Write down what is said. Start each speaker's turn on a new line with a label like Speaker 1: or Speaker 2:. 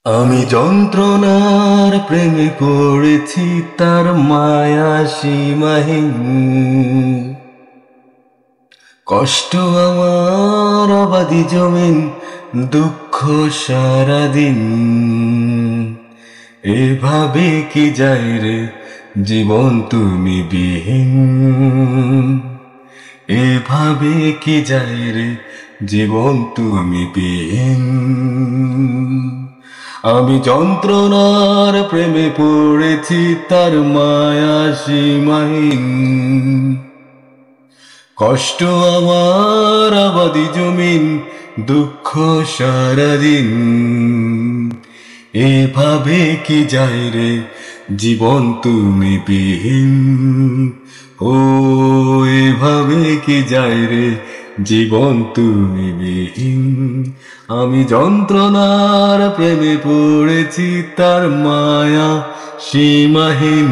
Speaker 1: আমি যন্ত্রণার প্রেমে পড়েছি, তার মায়া সীমাহীন। কষ্ট আমার অবাধি জমিন, দুঃখ সারাদিন। এভাবে কি যায় রে জীবন তুমি বিহীন, এভাবে কি যায় রে জীবন তুমি বিহীন। আমি যন্ত্রণার প্রেমে পড়েছি, তার মায়া সীমাহীন। কষ্ট আমার আবাদি জমিন, দুঃখ সারাদিন। এভাবে কি যায় রে জীবন তুমি বিহীন, ও এভাবে কি যায় রে জীবন তুমি বিহীন। আমি যন্ত্রণার প্রেমে পড়েছি, তার মায়া সীমাহীন।